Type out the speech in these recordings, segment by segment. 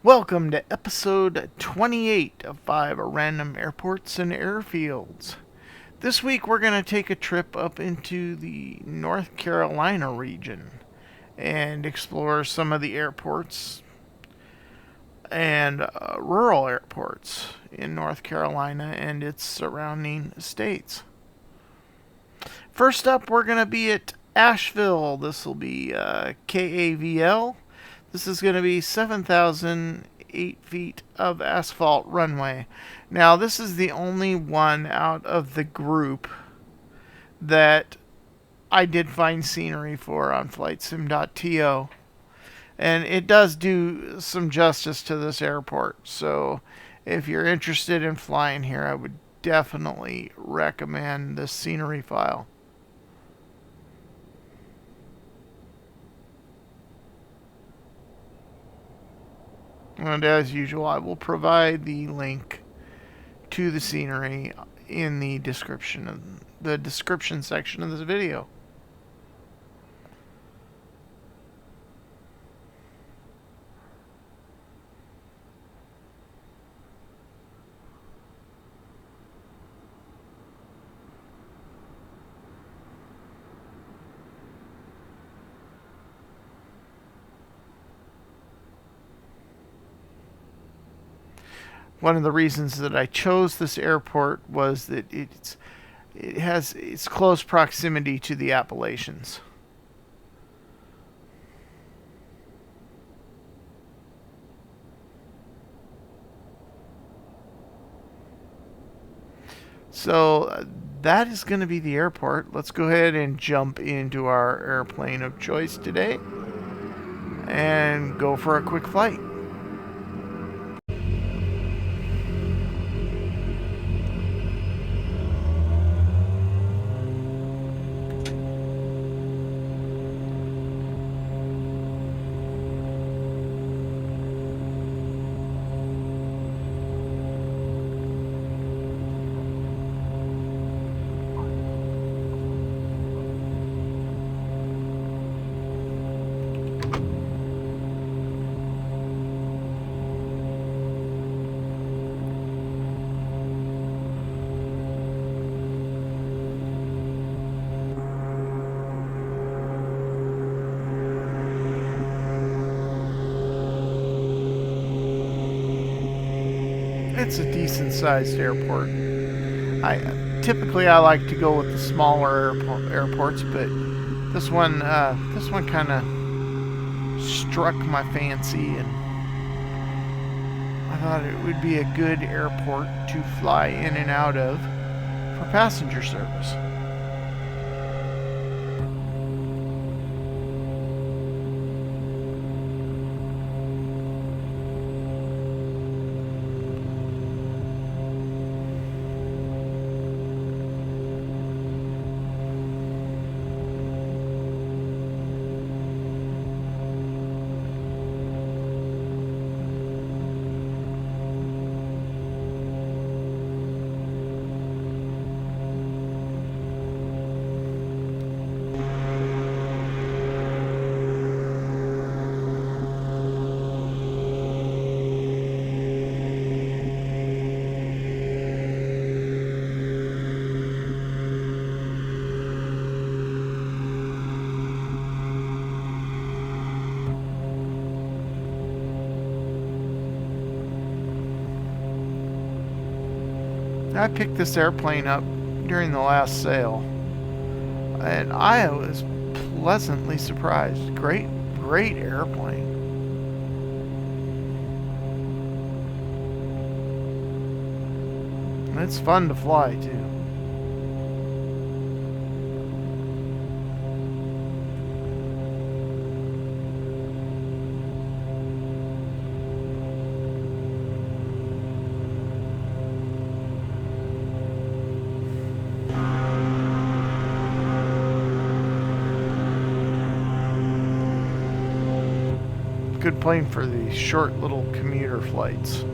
Welcome to episode 28 of 5 Random Airports and Airfields. This week we're going to take a trip up into the North Carolina region and explore some of the airports and rural airports in North Carolina and its surrounding states. First up, we're going to be at Asheville. This will be KAVL. This is going to be 7,008 feet of asphalt runway. Now, this is the only one out of the group that I did find scenery for on flightsim.to. And it does do some justice to this airport. So, if you're interested in flying here, I would definitely recommend this scenery file. And as usual, I will provide the link to the scenery in the description section of this video. One of the reasons that I chose this airport was that it has its close proximity to the Appalachians. So that is going to be the airport. Let's go ahead and jump into our airplane of choice today and go for a quick flight. It's a decent sized airport. I like to go with the smaller airports, but this one kind of struck my fancy, and I thought it would be a good airport to fly in and out of for passenger service. I picked this airplane up during the last sale, and I was pleasantly surprised. Great airplane. And it's fun to fly too. Good plane for the short little commuter flights.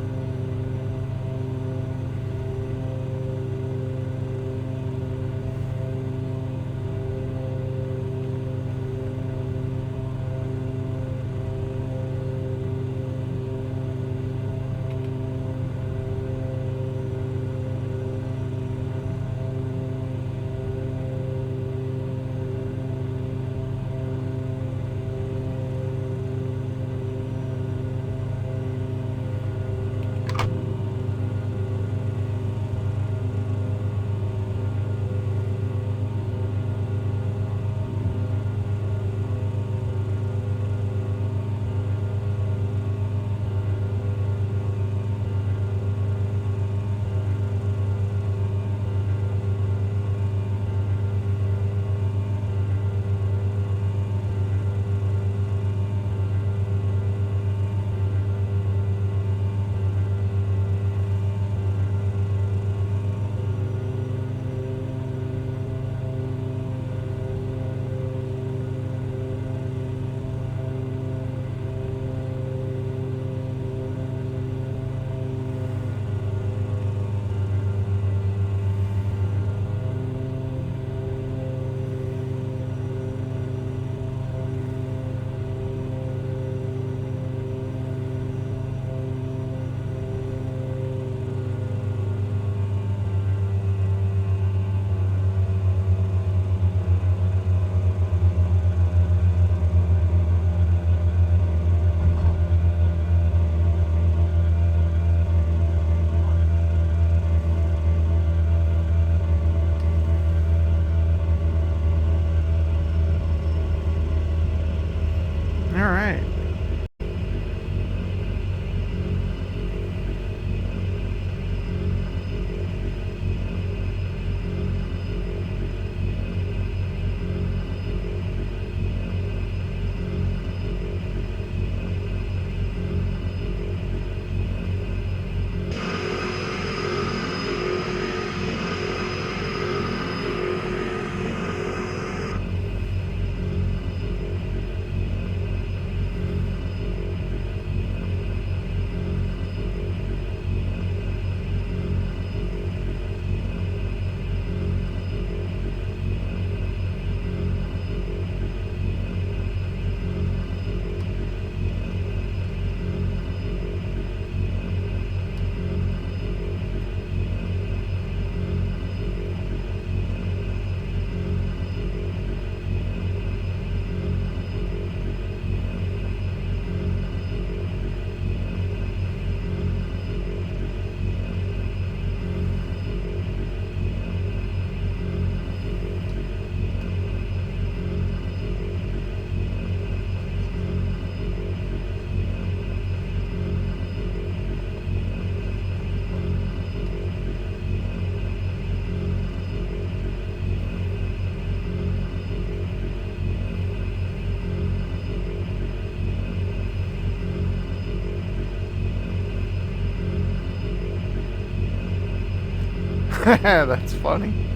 That's funny.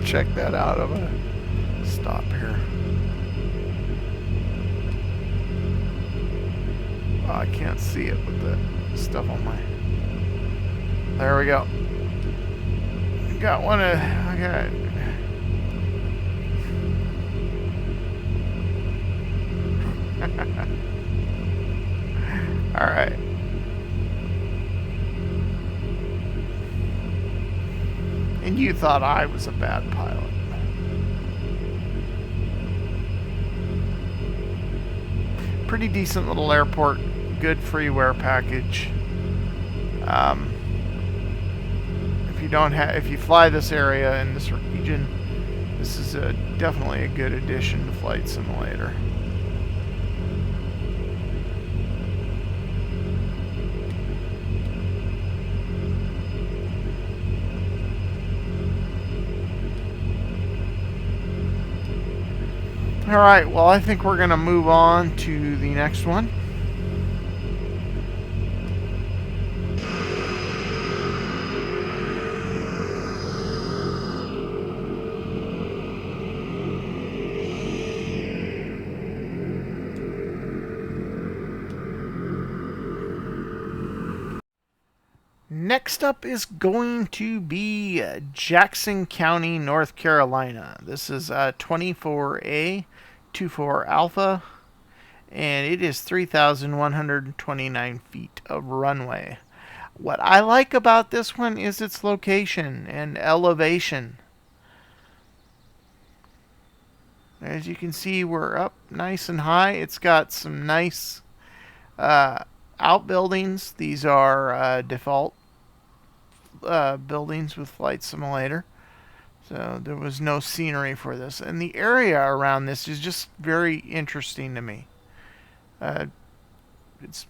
Check that out. I'm gonna stop here. Oh, I can't see it with the stuff on my... There we go. Got one of... I got... Alright. And you thought I was a bad pilot. Pretty decent little airport. Good freeware package. If you fly this area in this region, this is definitely a good addition to Flight Simulator. Alright, well, I think we're going to move on to the next one. Next up is going to be Jackson County, North Carolina. This is 24A, 24 Alpha, and it is 3,129 feet of runway. What I like about this one is its location and elevation. As you can see, we're up nice and high. It's got some nice outbuildings. These are default buildings with Flight Simulator. So there was no scenery for this. And the area around this is just very interesting to me. It's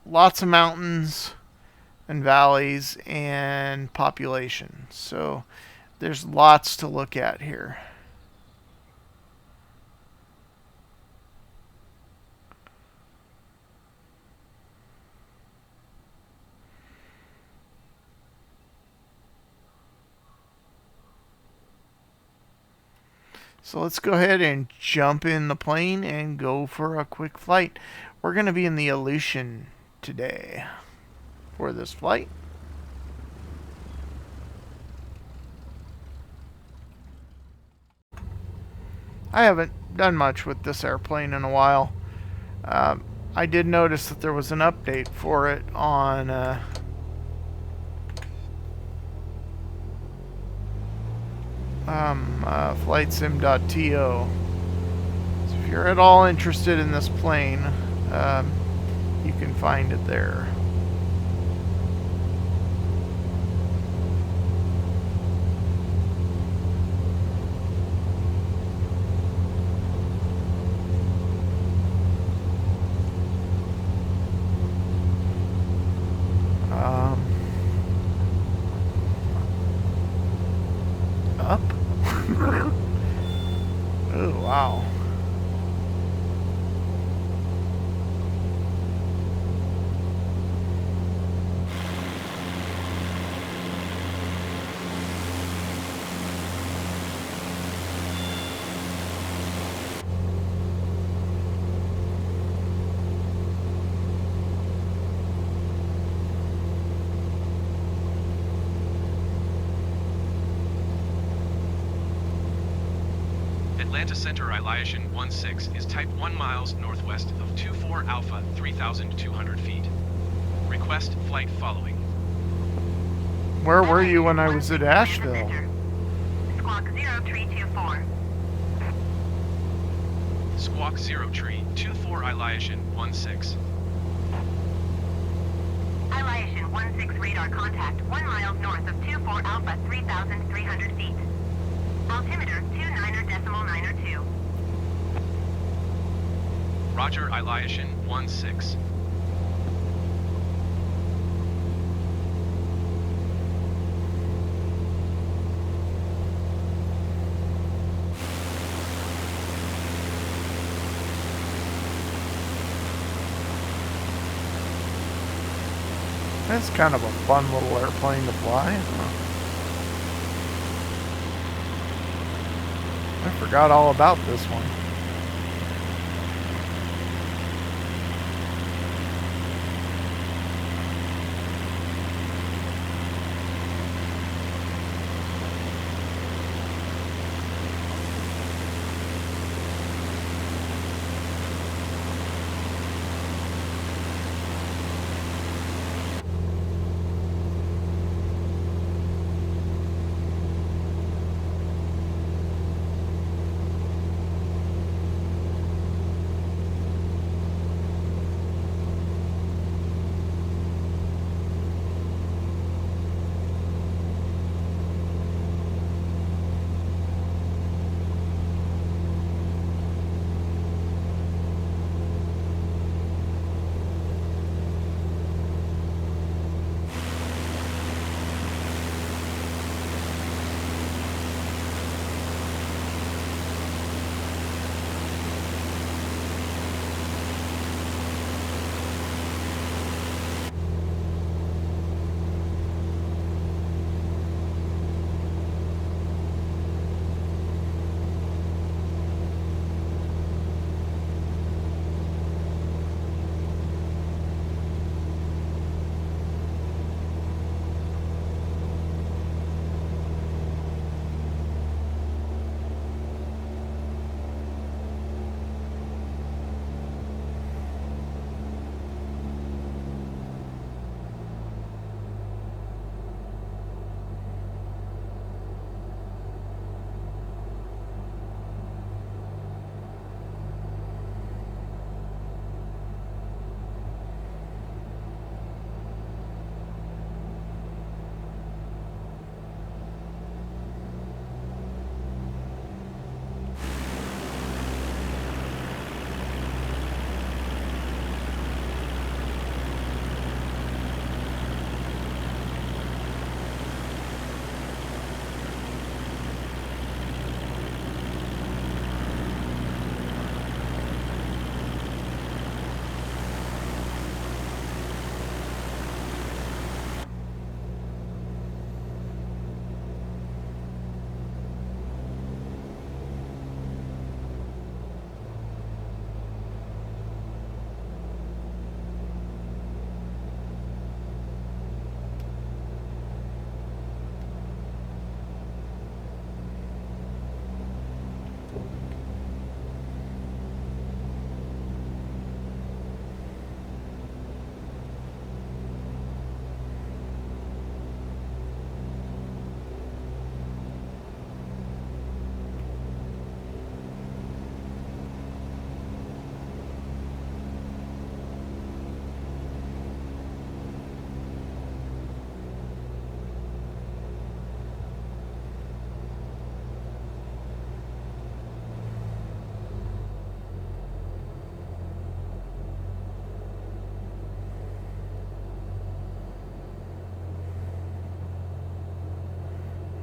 lots of mountains and valleys and population. So there's lots to look at here. So let's go ahead and jump in the plane and go for a quick flight. We're going to be in the Aleutian today for this flight. I haven't done much with this airplane in a while. I did notice that there was an update for it on flightsim.to. So if you're at all interested in this plane, you can find it there. Up? Oh, wow. Atlanta Center Iliation 16 is type 1 miles northwest of 24 Alpha 3,200 feet. Request flight following. Where were you when I was at Asheville? Squawk 0324. Squawk 0 Tree 24 Iliation 16. Iliation 16 radar contact 1 mile north of 24 Alpha 3,300 feet. Altimeter 29.902. Roger, Iliation 16. That's kind of a fun little airplane to fly. I forgot all about this one.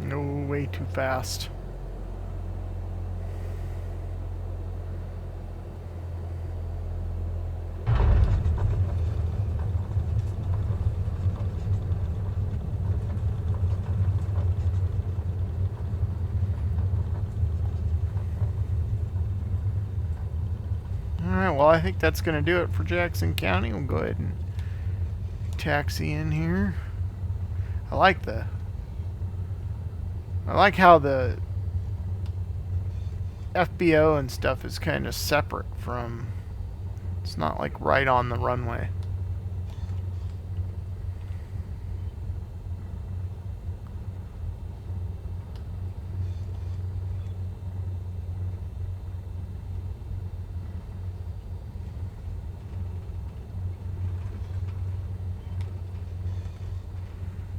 No, way too fast. Alright, well, I think that's going to do it for Jackson County. We'll go ahead and taxi in here. I like how the FBO and stuff is kind of separate from, it's not like right on the runway.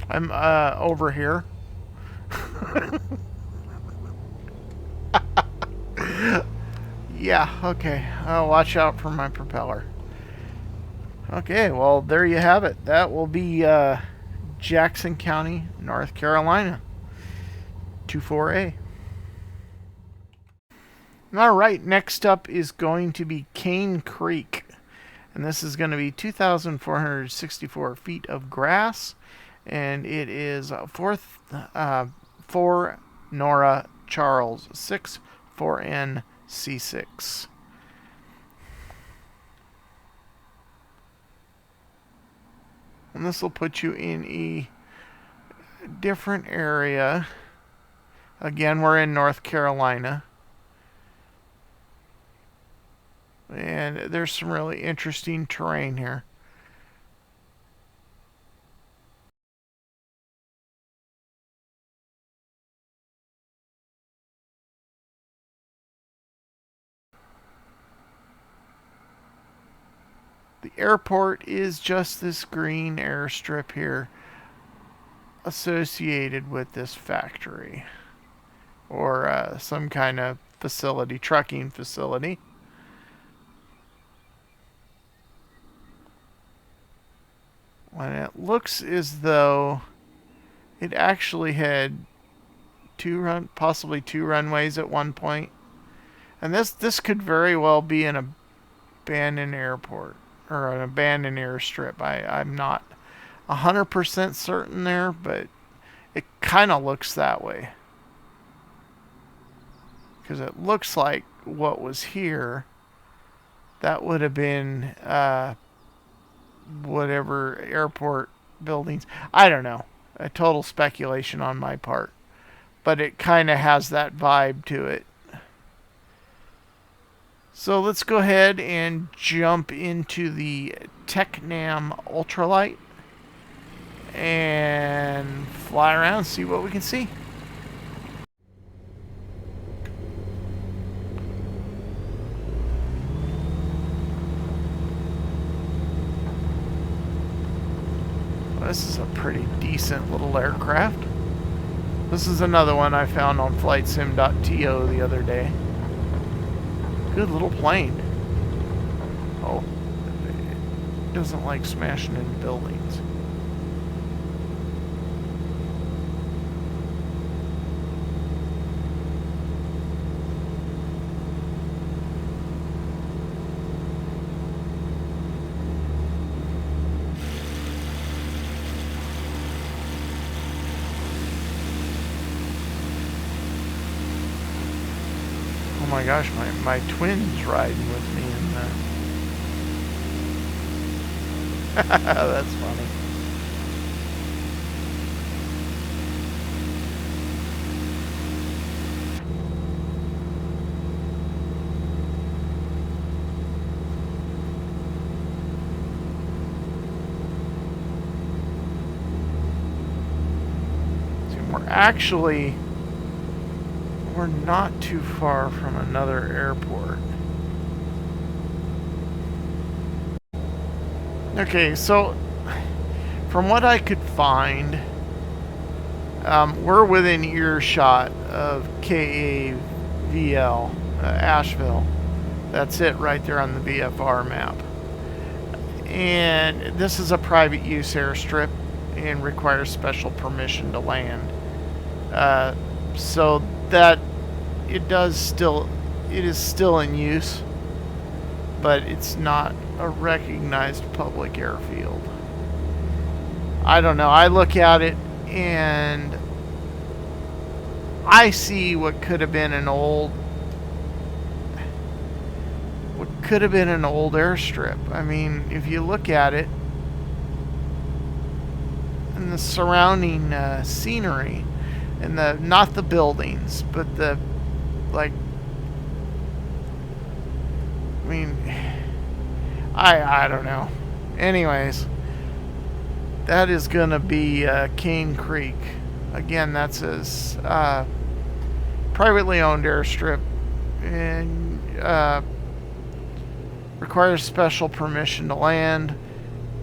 I'm over here. Yeah, okay. I'll watch out for my propeller. Okay, well, there you have it. That will be Jackson County, North Carolina. 24A. Alright, next up is going to be Cane Creek. And this is going to be 2,464 feet of grass. And it is 4 Nora Charles 6 4N C6. And this will put you in a different area. Again, we're in North Carolina. And there's some really interesting terrain here. The airport is just this green airstrip here associated with this factory or some kind of facility, trucking facility. And it looks as though it actually had possibly two runways at one point. And this could very well be an abandoned airport or an abandoned airstrip. I'm not 100% certain there, but it kind of looks that way. Because it looks like what was here, that would have been whatever airport buildings. I don't know. A total speculation on my part. But it kind of has that vibe to it. So let's go ahead and jump into the TechNam Ultralight and fly around and see what we can see. Well, this is a pretty decent little aircraft. This is another one I found on flightsim.to the other day. Good little plane. Oh, it doesn't like smashing into buildings. Oh my gosh, my twin's riding with me in that. That's funny. See, we're not too far from another airport. Okay, so from what I could find, we're within earshot of KAVL, Asheville. That's it right there on the VFR map. And this is a private use airstrip and requires special permission to land. So that it is still in use, but it's not a recognized public airfield. I don't know. I look at it and I see what could have been an old airstrip. I mean, if you look at it and the surrounding scenery and not the buildings, but the I mean, I don't know. Anyways, that is gonna be Cane Creek. Again, that's his privately owned airstrip and requires special permission to land,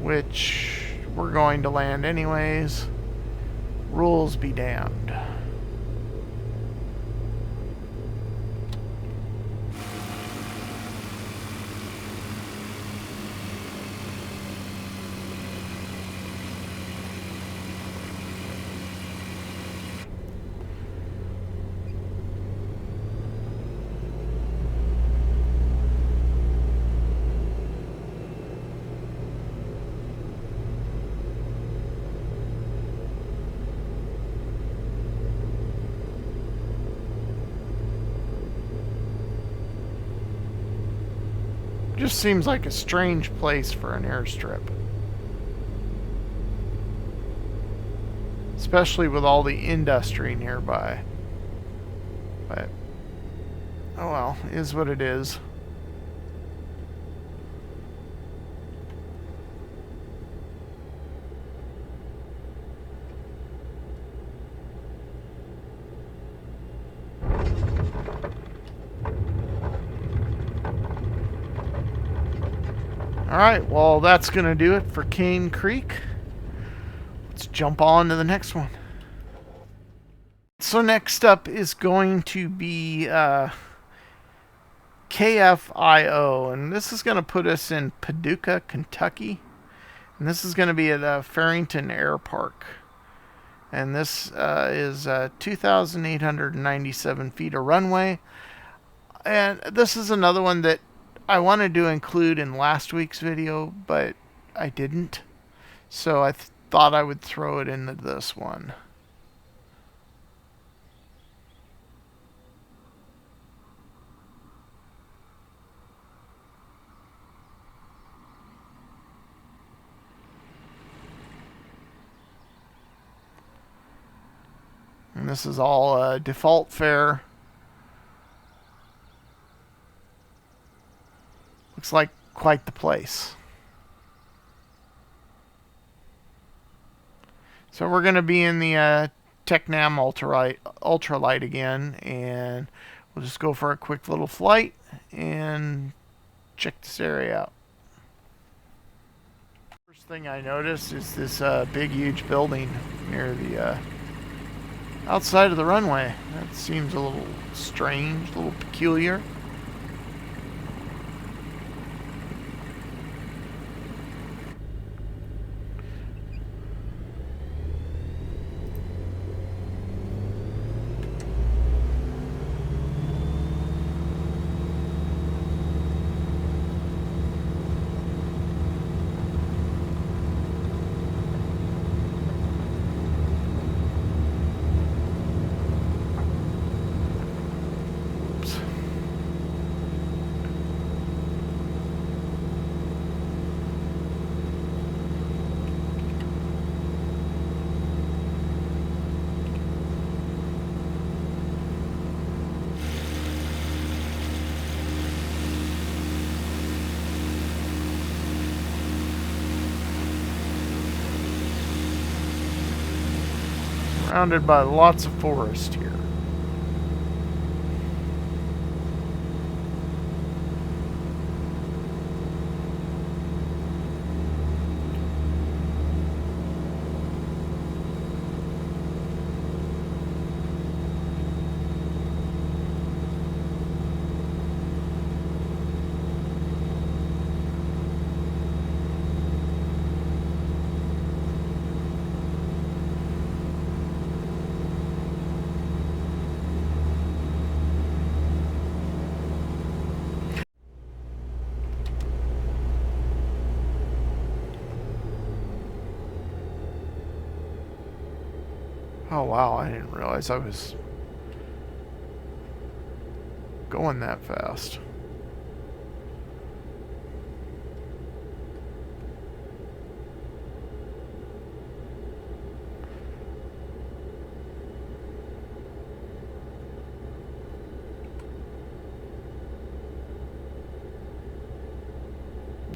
which we're going to land anyways. Rules be damned. Just seems like a strange place for an airstrip. Especially with all the industry nearby. But, oh well, is what it is. Alright, well that's going to do it for Cane Creek. Let's jump on to the next one. So next up is going to be KFIO, and this is going to put us in Paducah, Kentucky. And this is going to be at Farrington Air Park. And this is 2,897 feet of runway. And this is another one that I wanted to include in last week's video, but I didn't. So I thought I would throw it into this one. And this is all default fare. Looks like quite the place. So we're going to be in the Tecnam Ultralight again, and we'll just go for a quick little flight and check this area out. First thing I noticed is this big, huge building near the outside of the runway. That seems a little strange, a little peculiar. Surrounded by lots of forest here. Oh wow, I didn't realize I was going that fast.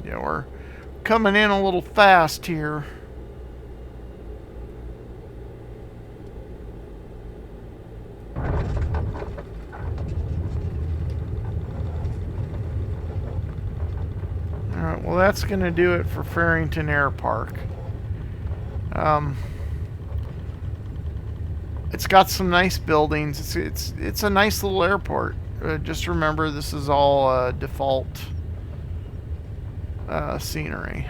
Yeah, we're coming in a little fast here. Alright, well that's going to do it for Farrington Air Park. It's got some nice buildings. It's a nice little airport. Just remember, this is all default scenery.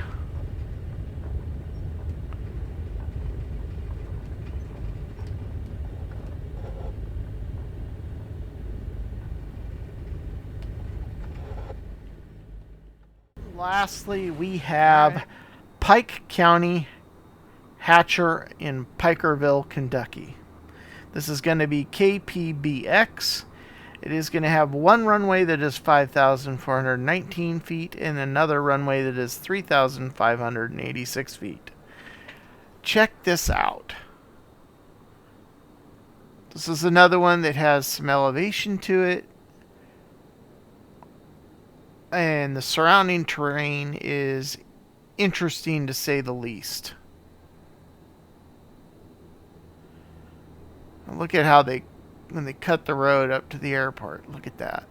Lastly, we have Pike County Hatcher in Pikerville, Kentucky. This is going to be KPBX, It is going to have one runway that is 5,419 feet and another runway that is 3,586 feet. Check this out. This is another one that has some elevation to it. And the surrounding terrain is interesting to say the least. Look at how when they cut the road up to the airport. Look at that.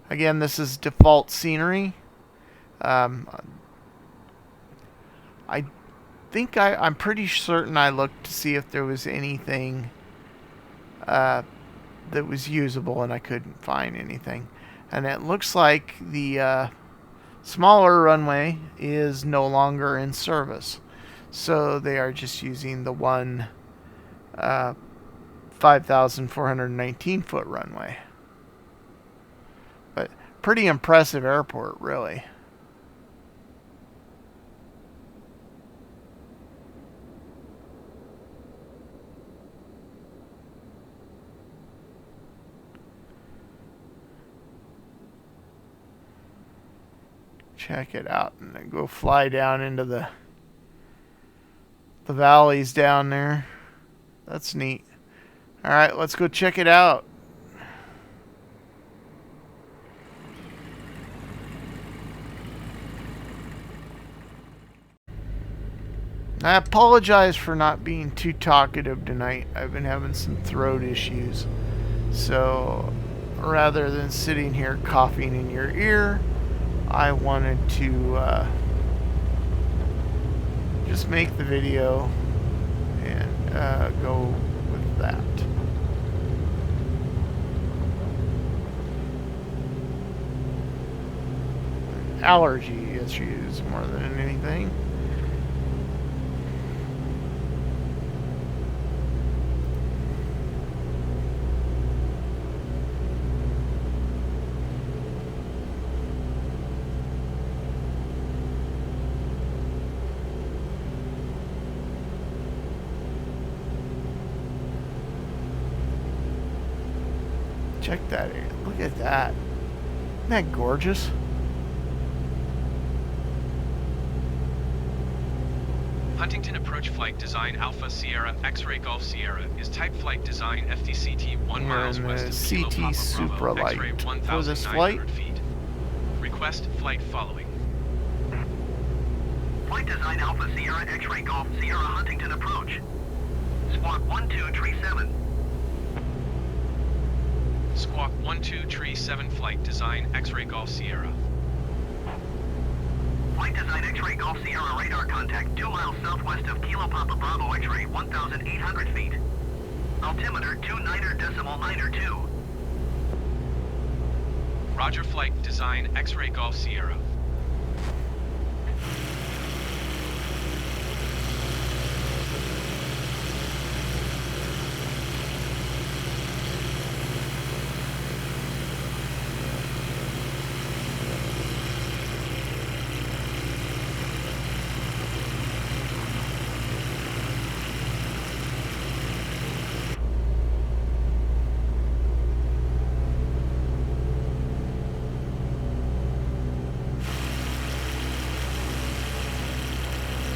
Again, this is default scenery. I'm pretty certain I looked to see if there was anything that was usable, and I couldn't find anything. And it looks like the smaller runway is no longer in service. So they are just using the one 5,419 foot runway. But pretty impressive airport, really. Check it out, and then go fly down into the valleys down there. That's neat. All right, let's go check it out. I apologize for not being too talkative tonight. I've been having some throat issues. So rather than sitting here coughing in your ear, I wanted to just make the video and go with that. Allergy issues more than anything. Check that area. Look at that. Isn't that gorgeous? Huntington Approach Flight Design Alpha Sierra X-Ray Golf Sierra is type flight design FDCT 1 miles west of Kilo CT Papa Bravo X-ray Supralight for this flight. 1,900 feet. Request flight following. Flight design Alpha Sierra X-ray Golf Sierra Huntington Approach. Squawk 1237. Squawk 1237 flight design X-ray Golf Sierra. Flight design X-ray Golf Sierra radar contact 2 miles southwest of Kilo Papa Bravo X-ray 1,800 feet. Altimeter 29.92. Roger flight design X-ray Golf Sierra.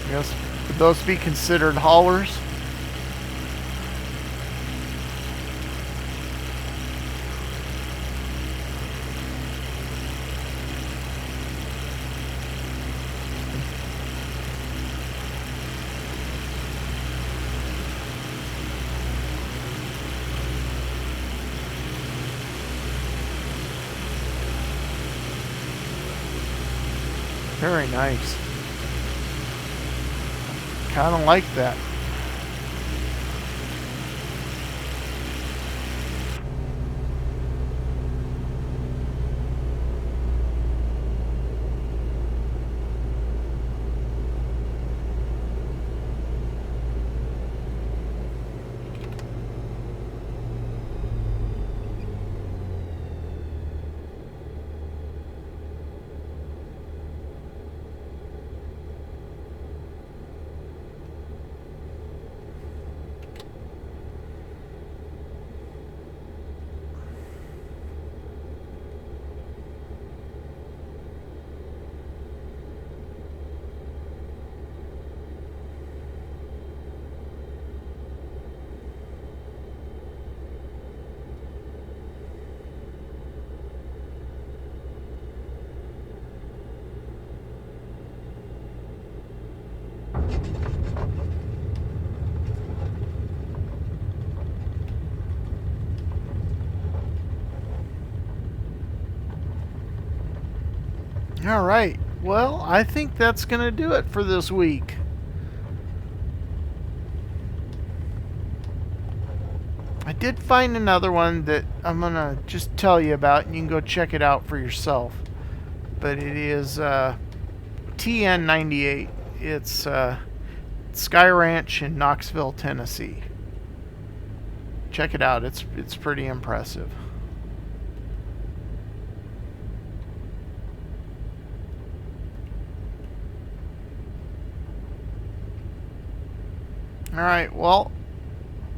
Yes, would those be considered haulers? Very nice. Kind of like that. All right. Well, I think that's going to do it for this week. I did find another one that I'm going to just tell you about, and you can go check it out for yourself. But it is TN98. It's Sky Ranch in Knoxville, Tennessee. Check it out. It's pretty impressive. All right. Well,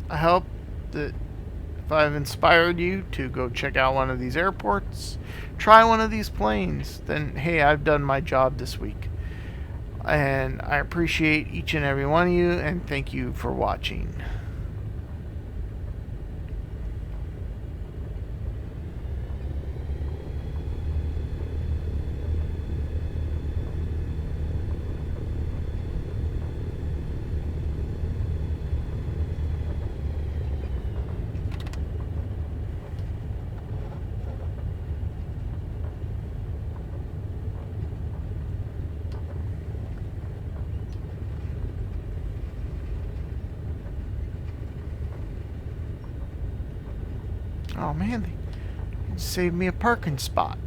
I hope that if I've inspired you to go check out one of these airports, try one of these planes, then hey, I've done my job this week. And I appreciate each and every one of you, and thank you for watching. Oh man, they saved me a parking spot.